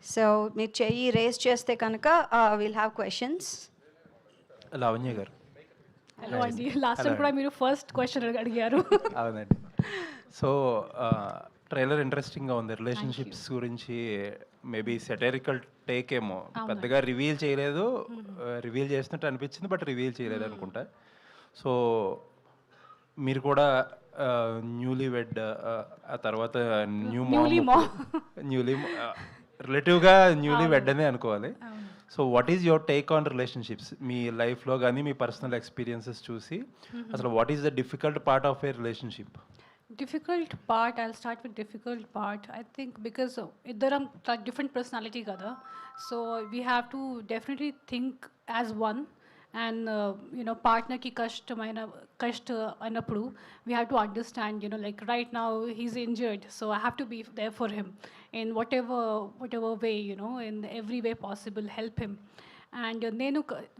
So మీరు చెయ్యి race చేస్తే కనుక విల్ హ్యావ్ క్వశ్చన్స్. లావణ్య గారు. హలో అండి, లాస్ట్ Hello టైం కూడా మీరు ఫస్ట్ క్వశ్చన్ అడిగారు. అవునండి. సో ట్రైలర్ ఇంట్రెస్టింగ్గా ఉంది. రిలేషన్షిప్స్ గురించి మేబీ సెటరికల్ టేక్ ఏమో, పెద్దగా రివీల్ చేయలేదు. రివీల్ చేసినట్టు అనిపించింది బట్ రివీల్ చేయలేదు అనుకుంటా. సో మీరు కూడా న్యూలీ వెడ్, ఆ తర్వాత న్యూ న్యూలీ రిలేటివ్గా న్యూలీ వెడ్ అనే అనుకోవాలి. So what is your take on relationships? మీ లైఫ్లో కానీ మీ పర్సనల్ ఎక్స్పీరియన్సెస్ చూసి అసలు what is the difficult part of a relationship? Difficult part, I'll start with difficult part. I think because iddaram different personality kada, so we have to definitely think as one. And partner ki kasht anappudu we have to understand, like right now he's injured, so I have to be there for him in whatever way, in every way possible, help him. And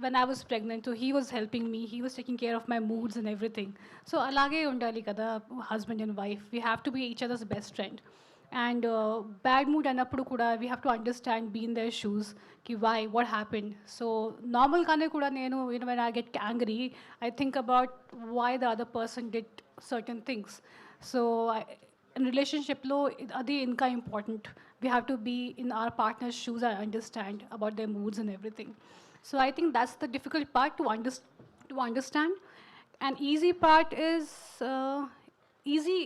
when I was pregnant, so he was helping me, he was taking care of my moods and everything. So alage undali kada, husband and wife, we have to be each other's best friend. And bad mood annappudu kuda we have to understand, be in their shoes, ki why, what happened. So normal kane kuda nenu, when I get angry, I think about why the other person did certain things. So in relationship lo adi inka important, we have to be in our partner's shoes and understand about their moods and everything. So I think that's the difficult part to understand. And easy part is easy.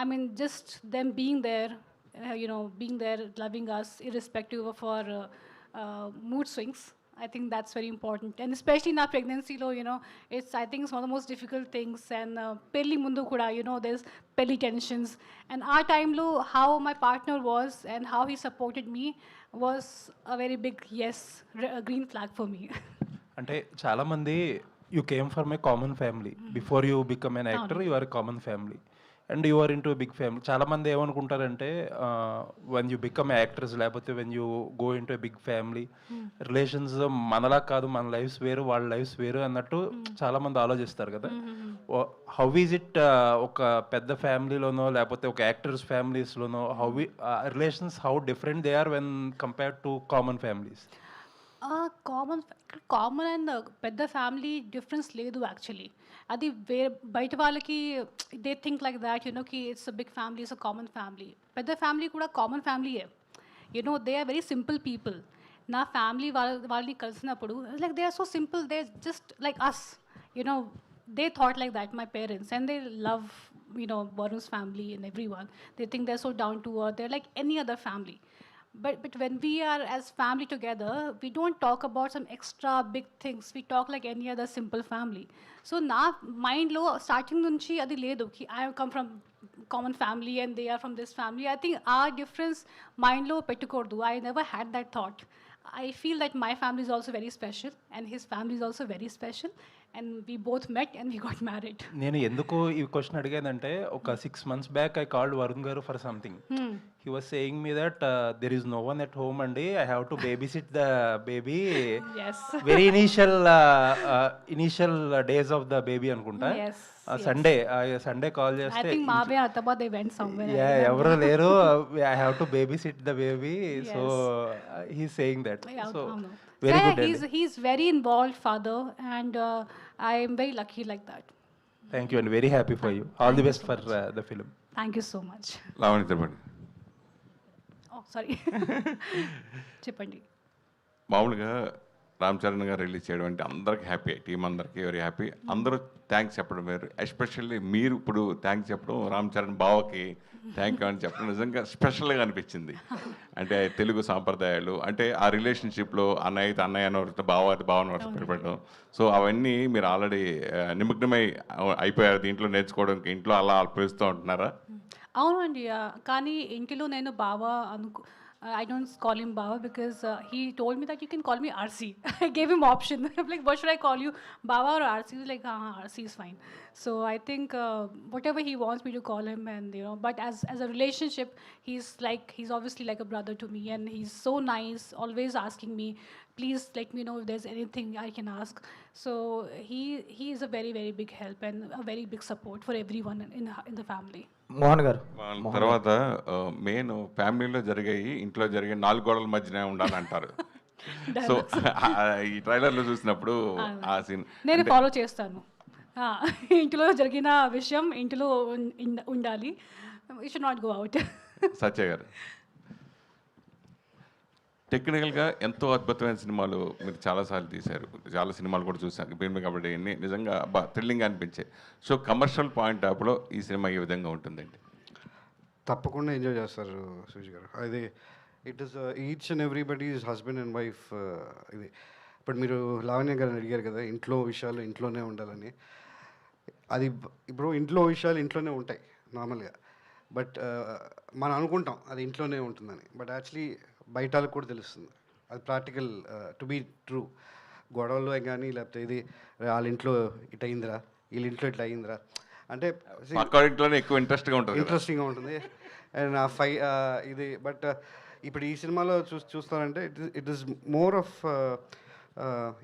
I mean, just them being there, being there, loving us, irrespective of our mood swings. I think that's very important. And especially in our pregnancy, I think it's one of the most difficult things. And pelli mundu kuda, there's pelli tensions. And our time, how my partner was and how he supported me was a very big yes, a green flag for me. అంటే చాలామంది you came from a common family, before you become an actor you are a common family and you are into big family. చాలామంది ఏమనుకుంటారంటే when you become actors లేకపోతే when you go into big family relations మనలా కాదు, మన lifes వేరు వాళ్ళ lifes వేరు అన్నట్టు చాలామంది ఆలోచిస్తారు కదా. హౌ ఈజ్ ఇట్ ఒక పెద్ద ఫ్యామిలీలోనో లేకపోతే ఒక యాక్టర్స్ ఫ్యామిలీస్లోనో relations how different they are when compared to common families? Common and పెద్ద ఫ్యామిలీ డిఫరెన్స్ లేదు యాక్చువల్లీ. అది వేరే బయట వాళ్ళకి దే థింక్ లైక్ దాట్, కి it's a big family, it's a common family. పెద్ద ఫ్యామిలీ కూడా కామన్ ఫ్యామిలీయే. They are very simple people. నా ఫ్యామిలీ వాళ్ళని కలిసినప్పుడు like they are so simple, they just like us, they thought like that, my parents, and they love, Varun's family and everyone. They think they're so down to earth, they're like any other family. But when we are as family together, we don't talk about some extra big things. We talk like any other simple family. So na mind lo starting nunchi adi ledu ki I have come from common family and they are from this family. I think our difference mind lo pettukodu. I never had that thought. I feel that my family is also very special and his family is also very special, and we both met and we got married. నేను ఎందుకు ఈ question అడిగానంటే ఒక 6 months back I called Varun గారు for something. He was saying me that there is no one at home అండి, I have to baby sit the baby. Yes. Very initial days of the baby అనుకుంటా. Yes. Sunday call I చేస్తే think Mabe Ataba they went somewhere. I yeah, remember. ఎవరు లేరు, I have to baby sit the baby. So he saying that. Yeah, so no. Very So, yeah, good. he's very involved father, and I am very lucky like that. Thank you and very happy for you. All the best for the film. Thank you so much. Lavanya చెప్పండి. Oh, sorry. చెప్పండి. మామూలుగా రామ్ చరణ్ గారు release చేయడం అంటే అందరికి happy, team అందరికీ very happy. అందరూ thanks చెప్పడం వేరు, ఎస్పెషల్లీ మీరు ఇప్పుడు థ్యాంక్స్ చెప్పడం, రామ్ చరణ్ బావకి థ్యాంక్ యూ అని చెప్పడం నిజంగా స్పెషల్గా అనిపించింది. అంటే తెలుగు సాంప్రదాయాలు, అంటే ఆ రిలేషన్షిప్లో అన్నయ్య అయితే అన్నయ్య అనవరితో బావ అయితే బావని పెట్టడం, సో అవన్నీ మీరు ఆల్రెడీ నిమగ్నమై అయిపోయారు దీంట్లో, నేర్చుకోవడానికి ఇంట్లో అలా అల్పిస్తూ ఉంటున్నారా? అవునండి, కానీ ఇంటిలో నేను బావా I don't call him Baba because he told me that you can call me RC. I gave him option. I'm like, what should I call you, Baba or RC? He's like, RC is fine. So I think whatever he wants me to call him, and but as a relationship, he's obviously like a brother to me, and he's so nice, always asking me, please let me know if there's anything I can ask. So he is a very, very big help and a very big support for everyone in the family. Mohan గారు వాళ్ళ తర్వాత main ఫ్యామిలీలో జరిగాయి, ఇంట్లో జరిగే 4 గోడల మధ్యనే ఉండాలంటారు. సో ఈ ట్రైలర్లో చూసినప్పుడు ఆ సీన్ నేను ఫాలో చేస్తాను. ఇంటిలో జరిగిన విషయం ఇంటిలో ఉండాలి. You should not go out. Satya గారు, టెక్నికల్గా ఎంతో అద్భుతమైన సినిమాలు మీరు చాలాసార్లు తీశారు, చాలా సినిమాలు కూడా చూశాను భీమ్లీ కబడ్డీ అన్ని నిజంగా థ్రిల్లింగ్ అనిపించాయి. సో కమర్షియల్ పాయింట్ ఆఫ్లో ఈ సినిమా ఏ విధంగా ఉంటుందండి? తప్పకుండా ఎంజాయ్ చేస్తారు సుజీ గారు. అది it is each and everybody's husband and wife. ఇది ఇప్పుడు మీరు లావణ్య గారిని అడిగారు కదా, ఇంట్లో విషయాలు ఇంట్లోనే ఉండాలని. అది ఇప్పుడు ఇంట్లో విషయాలు ఇంట్లోనే ఉంటాయి నార్మల్గా, బట్ మనం అనుకుంటాం అది ఇంట్లోనే ఉంటుందని, బట్ యాక్చువల్లీ బయట వాళ్ళకి కూడా తెలుస్తుంది. అది ప్రాక్టికల్ టు బీ ట్రూ. గొడవల్లో కానీ లేకపోతే ఇది వాళ్ళ ఇంట్లో ఇట్ అయిందిరా, వీళ్ళ ఇంట్లో ఇట్లా అయిందిరా అంటే ఇంట్లోనే ఎక్కువ ఇంట్రెస్ట్గా ఉంటుంది. అండ్ ఇది బట్ ఇప్పుడు ఈ సినిమాలో చూస్తారంటే ఇట్ ఈస్ మోర్ ఆఫ్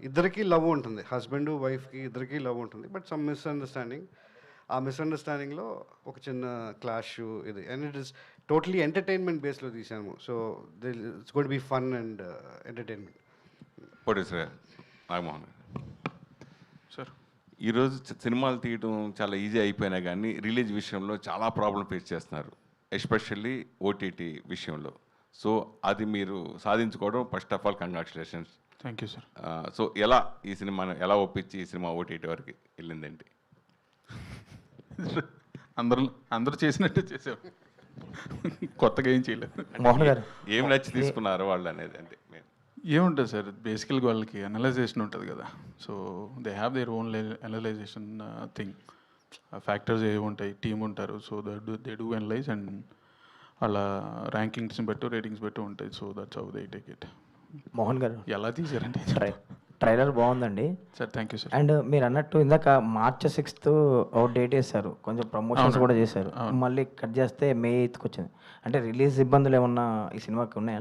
ఇద్దరికీ లవ్ ఉంటుంది, హస్బెండ్ వైఫ్కి ఇద్దరికీ లవ్ ఉంటుంది, బట్ సమ్ మిస్అండర్స్టాండింగ్. ఆ మిస్అండర్స్టాండింగ్లో ఒక చిన్న క్లాష్ ఇది. And it is totally entertainment బేస్లో తీసాము. So it's going to be fun and entertainment. Producer గారు నాగమోహన్ గారు, సార్ ఈరోజు సినిమాలు తీయడం చాలా ఈజీ అయిపోయినా కానీ రిలీజ్ విషయంలో చాలా ప్రాబ్లం ఫేస్ చేస్తున్నారు, ఎస్పెషల్లీ ఓటీటీ విషయంలో. సో అది మీరు సాధించుకోవడం first of all congratulations. Thank you sir. So ఎలా ఈ సినిమాను ఎలా ఒప్పించి ఈ సినిమా ఓటీటీ వరకు వెళ్ళిందండి? అందరూ చేసినట్టే చేసాం, కొత్తగా ఏం చేయలేదు. మోహన్ గారు ఏం నచ్చి తీసుకున్నారు వాళ్ళు అనేది అంటే ఏముంటుంది సార్, బేసికల్గా వాళ్ళకి అనలైజేషన్ ఉంటుంది కదా. So they have their own analysation thing. Factors ఏవి ఉంటాయి, టీమ్ ఉంటారు. So they do analyse and వాళ్ళ ర్యాంకింగ్స్ని బట్టి రేటింగ్స్ బట్టి ఉంటాయి. So that's how they take it. Mohan గారు ఎలా తీసారంటే ట్రైలర్ బాగుందండి sir. Thank you sir. And మీరు అన్నట్టు ఇందాక March 6th ఒక డేట్ వేశారు, కొంచెం ప్రమోషన్స్ కూడా చేశారు, మళ్ళీ కట్ చేస్తే May 8th వచ్చింది. అంటే రిలీజ్ ఇబ్బందులు ఏమన్నా ఈ సినిమాకి ఉన్నాయా?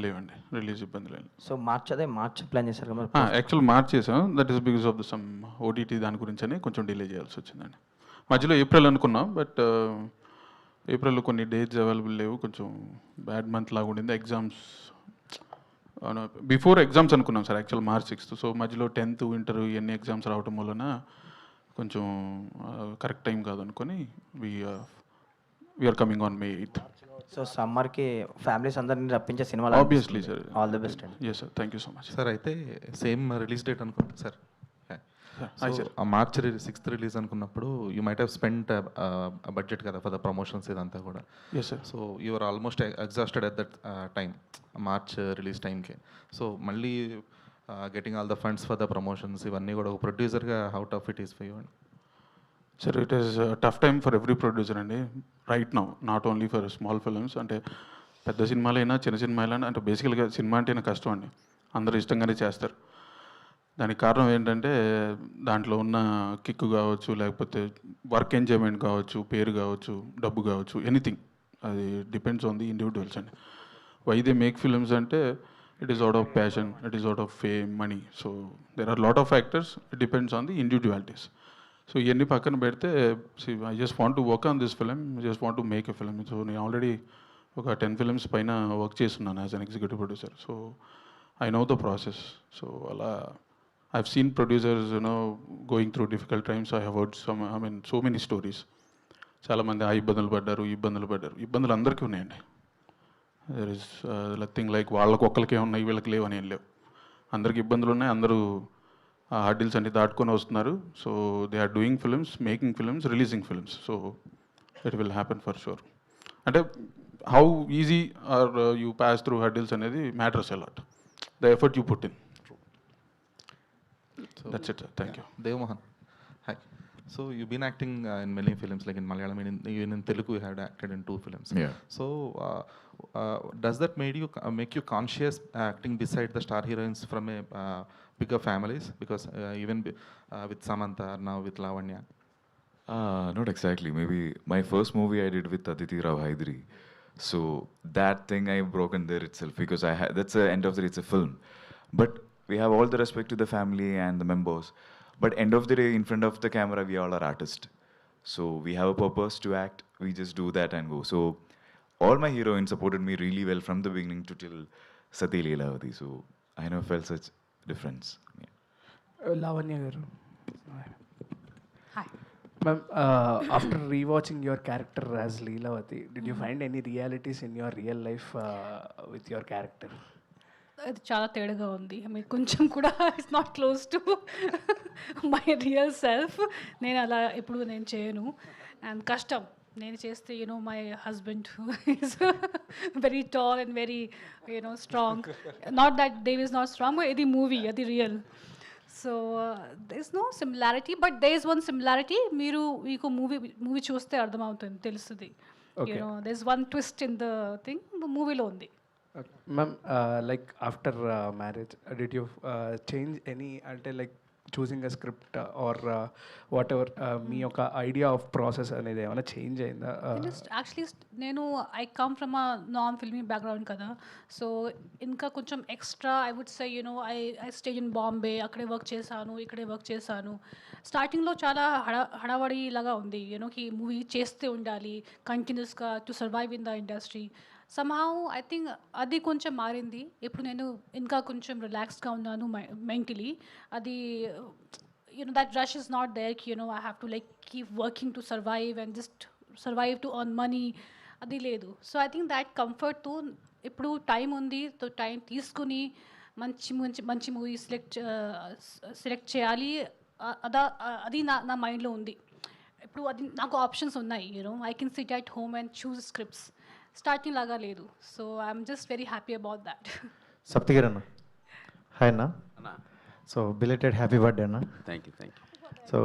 లేవండి, రిలీజ్ ఇబ్బంది లేదు. సో మార్చ్ ప్లాన్ చేశారు కదా? యాక్చువల్ మార్చ్ చేసాం, that is because of the sum OTT దాని గురించి అని కొంచెం డిలే చేయాల్సి వచ్చిందండి. మధ్యలో ఏప్రిల్ అనుకున్నాం, బట్ ఏప్రిల్లో కొన్ని డేట్స్ అవైలబుల్ లేవు, కొంచెం బ్యాడ్ మంత్ లాగా ఉండింది. ఎగ్జామ్స్ బిఫోర్ ఎగ్జామ్స్ అనుకున్నాం sir actual March 6th. So మధ్యలో 10th ఇంటర్ ఇవన్నీ ఎగ్జామ్స్ రావటం వలన కొంచెం కరెక్ట్ టైం కాదు అనుకొని we are coming on May 8th. So సమ్మర్కి ఫ్యామిలీస్ అందరినీ రప్పించే సినిమా obviously sir. All the best అండి. Yes sir, thank you so much sir. అయితే సేమ్ రిలీజ్ డేట్ అనుకుంటా సార్. ఆ March 6th రిలీజ్ అనుకున్నప్పుడు you might have spend budget కదా ఫర్ ద ప్రమోషన్స్ ఇదంతా కూడా. Yes sir. So you are almost exhausted at that time, March release టైంకి. So మళ్ళీ getting all the funds for the promotions ఇవన్నీ కూడా ఒక ప్రొడ్యూసర్గా how tough it is for you అండి? Sir it is tough time for every producer అండి right now, not only for small films. అంటే పెద్ద సినిమాలైనా చిన్న సినిమాలైనా అంటే బేసికల్గా సినిమా అంటేనే కష్టం అండి, అందరూ ఇష్టంగానే చేస్తారు. దానికి కారణం ఏంటంటే దాంట్లో ఉన్న కిక్ కావచ్చు, లేకపోతే వర్క్ ఎంజాయ్మెంట్ కావచ్చు, పేరు కావచ్చు, డబ్బు కావచ్చు, ఎనీథింగ్. అది డిపెండ్స్ ఆన్ ది ఇండివిజువల్స్ అండి. వై దే మేక్ ఫిల్మ్స్ అంటే it is out of passion, it is out of fame, money. So there are lot of factors, it depends on the individualities. So ఇవన్నీ పక్కన పెడితే I just want to work on this film, just want to make a film. So నేను already ఒక 10 films పైన work చేస్తున్నాను as an executive producer. So I know the process. So అలా I've seen producers, going through difficult times. I have heard so many stories. చాలామంది ఇబ్బందులు పడ్డారు. ఇబ్బందులు అందరికీ ఉన్నాయండి. దర్ ఇస్ నథింగ్ లైక్ వాళ్ళకి ఒక్కరికే ఉన్నాయి వీళ్ళకి లేవు అని ఏం లేవు. అందరికి ఇబ్బందులు ఉన్నాయి, అందరూ ఆ హార్డిల్స్ అన్ని దాటుకొని వస్తున్నారు. So they are doing films, making films, releasing films. So it will happen for sure. అంటే how easy are you pass through hurdles అనేది matters a lot, the effort you put in. So that's it. Thank you. Dev Mohan, hi. So you've been acting in many films, like in Malayalam, even in Telugu you have acted in 2 films. Yeah. So does that make you conscious acting beside the star heroines from a bigger families? Because even with Samantha, now with Lavanya. Not exactly. Maybe my first movie I did with Aditi Rao Hydari. So that thing I've broken there itself, because that's the end of the day, it's a film. But we have all the respect to the family and the members. But end of the day, in front of the camera, we all are artists. So we have a purpose to act. we just do that and go. So all my heroines supported me really well from the beginning to till Sati Leelavati. So I never felt such difference. Yeah. Lavanya garu. Hi. Ma'am, after rewatching your character as Leelavati, did you find any realities in your real life with your character? అది చాలా తేడాగా ఉంది. I mean కొంచెం కూడా it's not close to my real self. నేను అలా ఎప్పుడు నేను చేయను. అండ్ కష్టం నేను చేస్తే my husband is very tall and very strong. Not that Dev is not strong, ఇది మూవీ, అది real. So there is no similarity, but there is one similarity. మీకు మూవీ చూస్తే అర్థమవుతుంది, తెలుస్తుంది. There is one twist in the thing, మూవీలో ఉంది. Ma'am, like after marriage, did you change any, like choosing a script or whatever, మీ యొక్క idea of process అనేది ఏమైనా change అయిందా? యాక్చువల్లీ నేను I come from a non filmy background కదా. So ఇంకా కొంచెం extra I would say I stay in Bombay, అక్కడే work చేశాను, ఇక్కడే వర్క్ చేశాను. స్టార్టింగ్లో చాలా హడావడి లాగా ఉంది, కి మూవీ చేస్తే ఉండాలి కంటిన్యూస్గా to survive in the industry. Somehow I think అది కొంచెం మారింది. ఇప్పుడు నేను ఇంకా కొంచెం రిలాక్స్డ్గా ఉన్నాను మెంటలీ. అది that rush is not there, I have to like keep working to survive and just survive to earn money, అది లేదు. సో ఐ థింక్ దాట్ కంఫర్ట్తో ఇప్పుడు టైం ఉంది, టైం తీసుకుని మంచి మంచి మంచి మూవీ సెలెక్ట్ చేయాలి, అది నా మైండ్లో ఉంది. ఇప్పుడు అది నాకు ఆప్షన్స్ ఉన్నాయి, I can SIT at home and choose scripts. Starting లాగా లేదు. So I'm just very happy about that. Saptagiri అన్న, హాయ్ అన్న. సో బిలేటెడ్ హ్యాపీ బర్త్డే అన్న. Thank you. సో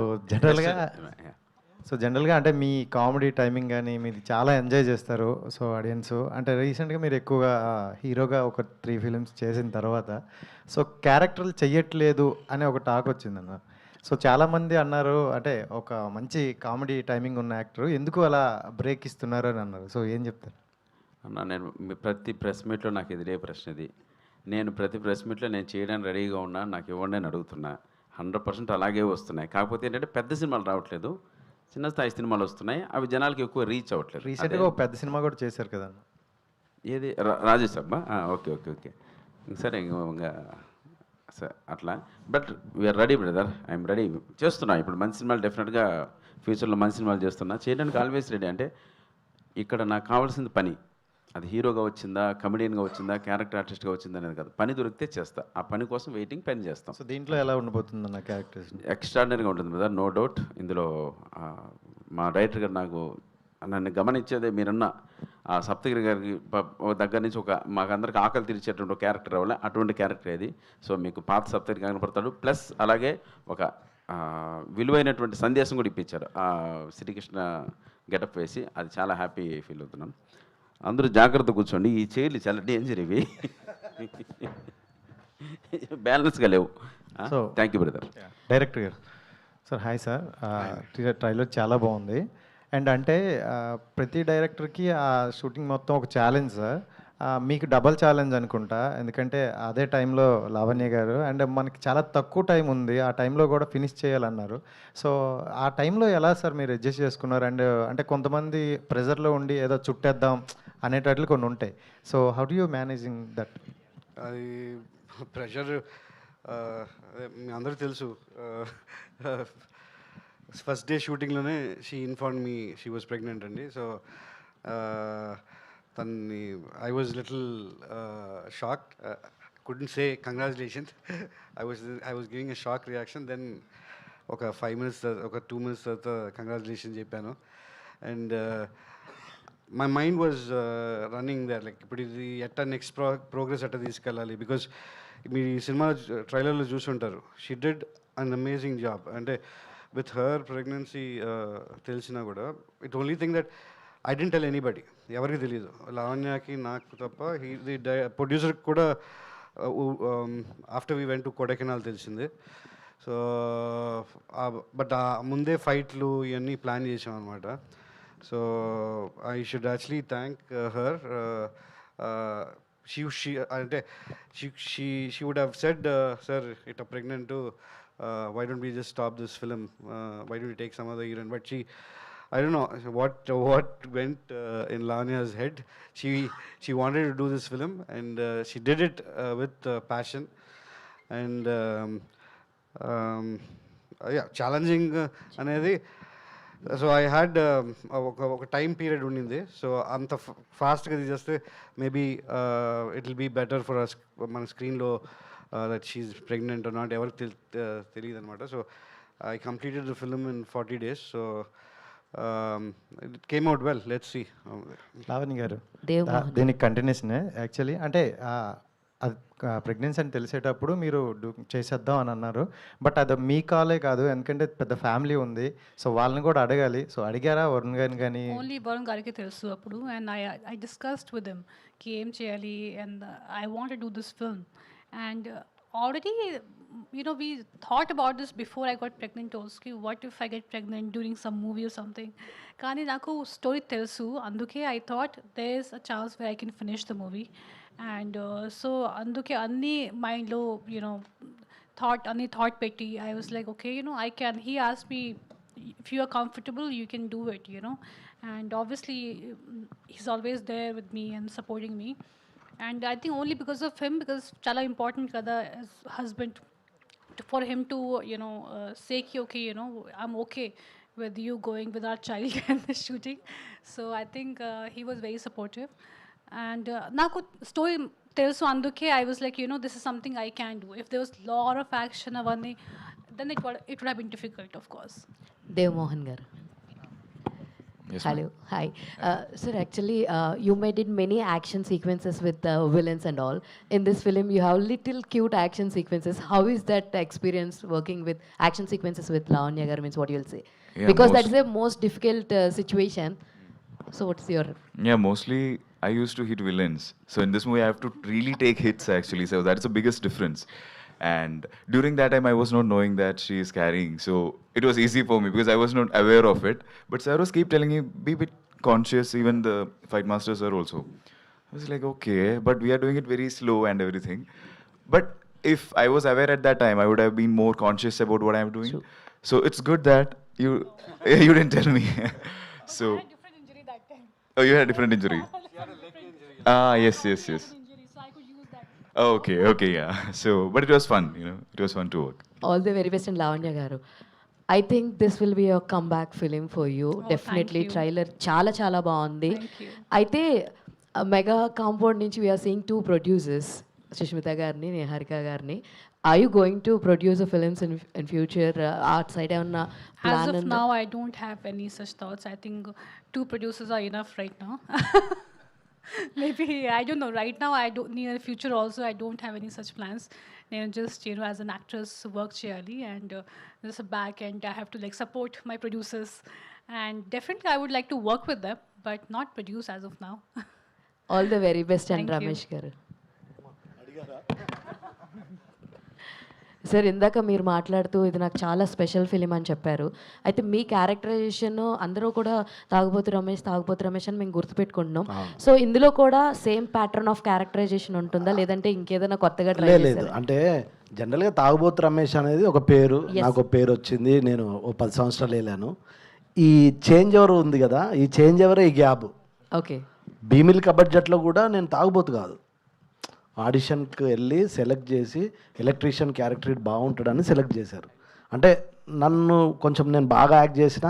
జనరల్గా అంటే మీ కామెడీ టైమింగ్ కానీ మీది చాలా ఎంజాయ్ చేస్తారు. సో ఆడియన్స్ అంటే రీసెంట్గా మీరు ఎక్కువగా హీరోగా ఒక 3 ఫిలిమ్స్ చేసిన తర్వాత సో క్యారెక్టర్లు చెయ్యట్లేదు అనే ఒక టాక్ వచ్చిందన్న. సో చాలామంది అన్నారు అంటే ఒక మంచి కామెడీ టైమింగ్ ఉన్న యాక్టర్ ఎందుకు అలా బ్రేక్ ఇస్తున్నారు అని అన్నారు. సో ఏం చెప్తారు అన్న? నేను ప్రతి ప్రెస్ మీట్లో నాకు ఎదురే ప్రశ్న ఇది. నేను ప్రతి ప్రెస్ మీట్లో నేను చేయడానికి రెడీగా ఉన్నా, నాకు ఇవ్వండి అని అడుగుతున్నా. 100% అలాగే వస్తున్నాయి. కాకపోతే ఏంటంటే పెద్ద సినిమాలు రావట్లేదు, చిన్న స్థాయి సినిమాలు వస్తున్నాయి. అవి జనాలకి ఎక్కువ రీచ్ అవ్వట్లేదు. రీసెంట్గా ఒక పెద్ద సినిమా కూడా చేశారు కదన్న, ఏది? రాజేష్ అబ్బా, ఓకే ఓకే ఓకే, సరే ఇంకా సార్ అట్లా. But we're ready brother, I'm ready. చేస్తున్నా ఇప్పుడు మంచి సినిమాలు, డెఫినెట్గా ఫ్యూచర్లో మంచి సినిమాలు చేస్తున్నా. చేయడానికి ఆల్వేస్ రెడీ. అంటే ఇక్కడ నాకు కావాల్సింది పని. అది హీరోగా వచ్చిందా, కమెడియన్గా వచ్చిందా, క్యారెక్టర్ ఆర్టిస్ట్గా వచ్చిందా అనేది కాదు. పని దొరికితే చేస్తా. ఆ పని కోసం వెయిటింగ్, పని చేస్తాం. సో దీంట్లో ఎలా ఉండబోతుంది నా క్యారెక్టర్స్? ఎక్స్ట్రాడినరీగా ఉంటుంది బ్రదర్, నో డౌట్. ఇందులో మా డైరెక్టర్ గారు నాకు నన్ను గమనించేదే మీరన్న ఆ సప్తగిరి గారికి దగ్గర నుంచి మాకందరికి ఆకలి తీర్చేటువంటి ఒక క్యారెక్టర్ అవ్వాలి. అటువంటి క్యారెక్టర్ ఇది. సో మీకు పాత సప్తగిరి కనపడతాడు. ప్లస్ అలాగే ఒక విలువైనటువంటి సందేశం కూడా ఇప్పించారు ఆ శ్రీకృష్ణ గెటప్ వేసి. అది చాలా హ్యాపీ ఫీల్ అవుతున్నాను. అందరూ జాగ్రత్త కూర్చోండి, ఈ చైర్లు చాలా డేంజర్ ఇవి, బ్యాలెన్స్గా లేవు. So thank you brother. Director గారు సార్, హాయ్ సార్. ట్రైలర్ చాలా బాగుంది. అండ్ అంటే ప్రతి డైరెక్టర్కి ఆ షూటింగ్ మొత్తం ఒక ఛాలెంజ్ సార్. మీకు డబల్ ఛాలెంజ్ అనుకుంటా, ఎందుకంటే అదే టైంలో లావణ్య గారు అండ్ మనకి చాలా తక్కువ టైం ఉంది, ఆ టైంలో కూడా ఫినిష్ చేయాలన్నారు. సో ఆ టైంలో ఎలా సార్ మీరు అడ్జస్ట్ చేసుకున్నారు? అండ్ అంటే కొంతమంది ప్రెజర్లో ఉండి ఏదో చుట్టేద్దాం అనేటట్లు కొన్ని ఉంటాయి. So how do you managing that? అది ప్రెషర్ మీ అందరికీ తెలుసు. ఫస్ట్ డే షూటింగ్లోనే she inform me she was pregnant అండి. సో తన్ని I was little shocked, couldn't say congratulations. I was giving a shock reaction. Then ఒక 5 minutes ఒక 2 minutes తర్వాత కంగ్రాచులేషన్ చెప్పాను. And my mind was running there like ఇప్పుడు ఇది ఎట్టా next progress ఎట్టా తీసుకెళ్ళాలి. బికాజ్ మీరు ఈ సినిమా ట్రైలర్లో చూసుంటారు, she did an amazing job. అంటే విత్ హర్ ప్రెగ్నెన్సీ తెలిసినా కూడా it only thing that I didn't tell anybody, ఎవరికి తెలియదు, లావణ్యకి నాకు తప్ప. ప్రొడ్యూసర్కి కూడా after we went to Kodaikanal తెలిసింది. సో బట్ ముందే ఫైట్లు ఇవన్నీ ప్లాన్ చేసాం అనమాట. So I should actually thank her. she అంటే she would have said, sir, it a pregnant too, why don't we just stop this film, why don't we take some other heroine? But I don't know what went in Lavania's head. She wanted to do this film, and she did it with passion. And yeah, challenging అనేది. So I had ఒక time period ఉండింది. So అంత ఫాస్ట్గా తీసేస్తే maybe it will be better for us. మన స్క్రీన్లో that she's pregnant or not ఎవరికి తెలియదు అనమాట. So I completed the film in 40 days. So it came out well. Let's see. Lavanya garu, దీనికి కంటిన్యూషనే యాక్చువల్లీ. అంటే అది ప్రెగ్నెన్సీ అని తెలిసేటప్పుడు మీరు చేసేద్దాం అని అన్నారు. బట్ అది మీ కాలే కాదు, ఎందుకంటే పెద్ద ఫ్యామిలీ ఉంది. సో వాళ్ళని కూడా అడగాలి. సో అడిగారా వరుణ్ గారిని? కానీ ఓన్లీ వరుణ్ గారికి తెలుసు అప్పుడు. And I discussed with him కి ఏం చేయాలి. And I want to do this film. And already, you know, we thought about this before I got pregnant also. What if I get pregnant during some movie or something? కానీ నాకు story తెలుసు, అందుకే I thought there is a chance where I can finish the movie. And so అందుకే అన్ని మైండ్లో you know thought పెట్టి I was like, okay, you know, I can. He asked me, if you are comfortable, you can do it, you know. And obviously he's always there with me and supporting me. And I think only because of him, because chala important kada as husband, for him to, you know, say ki okay, you know, I'm okay with you going with our child and the shooting. So I think he was very supportive. And naku story telusu, anduke I was like, you know, this is something I can do. If there was lot of action avanni, then it would have been difficult, of course. Dev Mohan garu. Yes, Hello, hi. Sir, actually, you made it many action sequences with villains and all. In this film, you have little cute action sequences. How is that experience working with action sequences with Lavanya garu? Means what you will say? Yeah, Because that's the most difficult situation. So what's your... Yeah, mostly I used to hit villains. So in this movie, I have to really take hits actually. So that's the biggest difference. And during that time, I was not knowing that she is carrying. So it was easy for me because I was not aware of it. But Saros keep telling me, be a bit conscious, even the fight masters are also. I was like, okay, but we are doing it very slow and everything. But if I was aware at that time, I would have been more conscious about what I am doing. Sure. So it's good that you didn't tell me. So I had a different injury that time. Oh, you had a different injury? Yes. Okay, yeah. So, but it was fun, you know. It was fun to work. All the very best in Lavanya garu. I think this will be a comeback film for you. Definitely. Trailer చాలా బాగుంది. అయితే mega compound నుంచి we are seeing 2 producers, Sushmita గారిని, నిహారిక గారిని. Are you going to produce a films in future? Outside ఏమన్నా plan? As of now, I don't have any such thoughts. I think 2 producers are enough right now. Maybe, I don't know. Right now, I don't. Near the future also, I don't have any such plans. నేను just, you know, as an actress, work చేయాలి, and there's a back end. I have to like support my producers, and definitely I would like to work with them, but not produce as of now. All the very best, and Ramesh garu. Sir, ఇందాక మీరు మాట్లాడుతూ ఇది నాకు చాలా special film అని చెప్పారు. అయితే మీ characterisation అందరూ కూడా తాగుబోతు రమేష్ అని మేము గుర్తుపెట్టుకుంటున్నాం. సో ఇందులో కూడా సేమ్ ప్యాటర్న్ ఆఫ్ క్యారెక్టరైజేషన్ ఉంటుందా, లేదంటే ఇంకేదైనా కొత్తగా ట్రై చేశారా? అంటే జనరల్గా తాగుబోతు రమేష్ అనేది ఒక పేరు, నాకు ఒక పేరు వచ్చింది. నేను 10 సంవత్సరాలు వెళ్ళాను. ఈ చేంజ్ ఓవర్ ఉంది కదా, ఈ చేంజ్ ఓవరే ఈ గ్యాప్. ఓకే, భీమిల్క బడ్జెట్లో కూడా నేను తాగుబోతు కాదు. ఆడిషన్కి వెళ్ళి సెలెక్ట్ చేసి ఎలక్ట్రీషియన్ క్యారెక్టర్ బాగుంటాడని సెలెక్ట్ చేశారు. అంటే నన్ను కొంచెం నేను బాగా యాక్ట్ చేసిన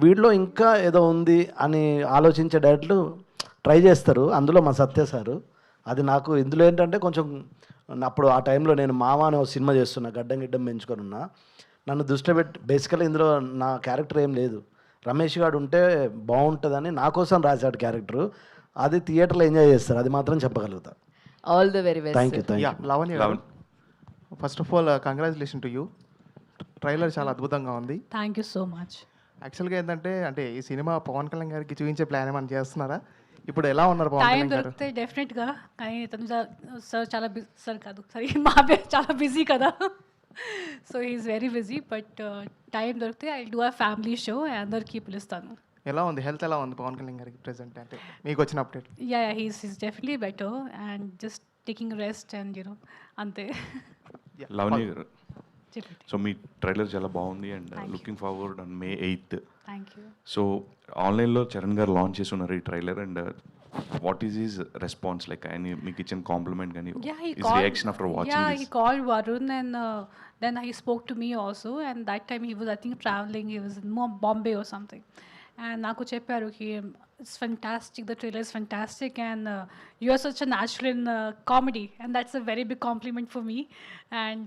వీడిలో ఇంకా ఏదో ఉంది అని ఆలోచించే డైరెక్టర్లు ట్రై చేస్తారు. అందులో మా సత్య సారు. అది నాకు ఇందులో ఏంటంటే కొంచెం అప్పుడు ఆ టైంలో నేను మామ అనే ఒక సినిమా చేస్తున్నా, గిడ్డం పెంచుకొని ఉన్నా. నన్ను దృష్టి పెట్టి బేసికల్గా ఇందులో నా క్యారెక్టర్ ఏం లేదు, రమేష్ గారు ఉంటే బాగుంటుందని నా కోసం రాశాడు క్యారెక్టరు. అది థియేటర్లో ఎంజాయ్ చేస్తారు, అది మాత్రం చెప్పగలుగుతా. All the very best. Thank you. Lavanya, first of all, congratulations to you. Trailer చాలా అద్భుతంగా ఉంది. Thank you so much. యాక్చువల్గా ఏంటంటే అంటే ఈ సినిమా పవన్ కళ్యాణ్ గారికి చూపించే ప్లాన్ ఏమైనా చేస్తున్నారా? ఇప్పుడు ఎలా ఉన్నారు పవన్ కళ్యాణ్ గారు? దొరికితే డెఫినెట్గా, కానీ సార్ చాలా చాలా బిజీ కదా. So he is very busy, but time దొరికితే I do a family show, అందరికీ పిలుస్తాను. ఎలా ఉంది హెల్త్, ఎలా ఉంది పవన్ కళ్యాణ్ గారికి ప్రెసెంట్, అంటే మీకు వచ్చిన update? Yeah, he's definitely better and just taking rest and you know అంతే. లవణ్య గారు, సో మీ ట్రైలర్ చాలా బాగుంది and looking forward on May 8th. Thank you. So ఆన్లైన్లో చరణ్ గారు లాంచ్ చేసి ఉన్నారు ఈ trailer and what is his response like ఆయన మీకు ఇచ్చిన కాంప్లిమెంట్ కానీ his reaction after watching He called Varun and then he spoke to me also, and that time he was, I think, traveling. He was in Bombay or something. And నాకు చెప్పారు it's fantastic, the trailer is fantastic, and you are such a natural in comedy, and that's a very big compliment for me. And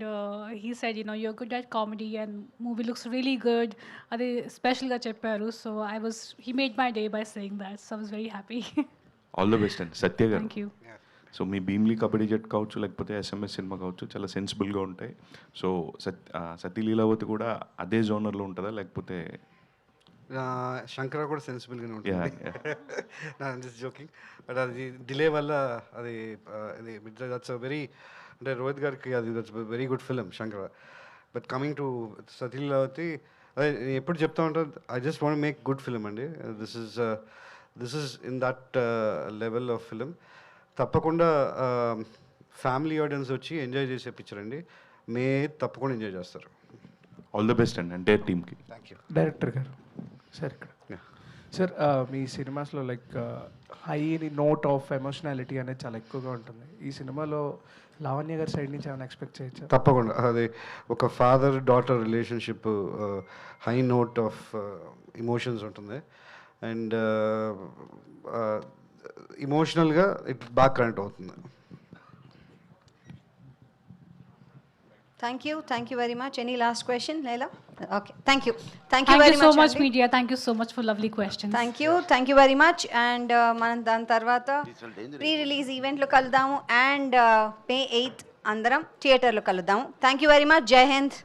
he said, you're good at comedy and movie looks really good. అది స్పెషల్గా చెప్పారు. So he made my day by saying that, so I was very happy. All the best అండి సత్య గారు. Thank you. So మీ భీమ్లీ కబడ్డీ జట్ కావచ్చు లేకపోతే SMS cinema కావచ్చు చాలా సెన్సిబుల్గా ఉంటాయి. సో సతీ లీలావతి కూడా అదే జోనర్లో ఉంటుందా లేకపోతే శంకర కూడా సెన్సిబుల్గానే ఉంటుంది. జస్ట్ జోకింగ్, బట్ అది డిలే వల్ల అది దట్స్ వెరీ, అంటే రోహిత్ గారికి అది that's very good film Shankara. But coming to Sati Leelavati, అదే నేను ఎప్పుడు చెప్తా ఉంటాను, I just want make good film అండి. This is in that level of film. తప్పకుండా ఫ్యామిలీ ఆడియన్స్ వచ్చి ఎంజాయ్ చేసే పిక్చర్ అండి. తప్పకుండా ఎంజాయ్ చేస్తారు. ఆల్ ద బెస్ట్ అండి ఎంటైర్ టీమ్కి. Thank you. డైరెక్టర్ గారు సార్, ఇక్కడ సార్ మీ సినిమాస్లో లైక్ హై నోట్ ఆఫ్ ఎమోషనాలిటీ అనేది చాలా ఎక్కువగా ఉంటుంది. ఈ సినిమాలో లావణ్య గారి సైడ్ నుంచి ఏమైనా ఎక్స్పెక్ట్ చేయొచ్చు? తప్పకుండా. అది ఒక father daughter relationship, high note of emotions ఉంటుంది. అండ్ ఇమోషనల్గా ఇట్ బాగా కనెక్ట్ అవుతుంది. Thank you very much. Any last question, Leila? Okay, thank you very Thank you so much, Andy. media. Thank you so much for lovely questions. Thank you very much. And మనం దాని తర్వాత pre release ఈవెంట్లో కలుద్దాము, and May 8th అందరం థియేటర్లో కలుద్దాము. Thank you very much. జై హింద్.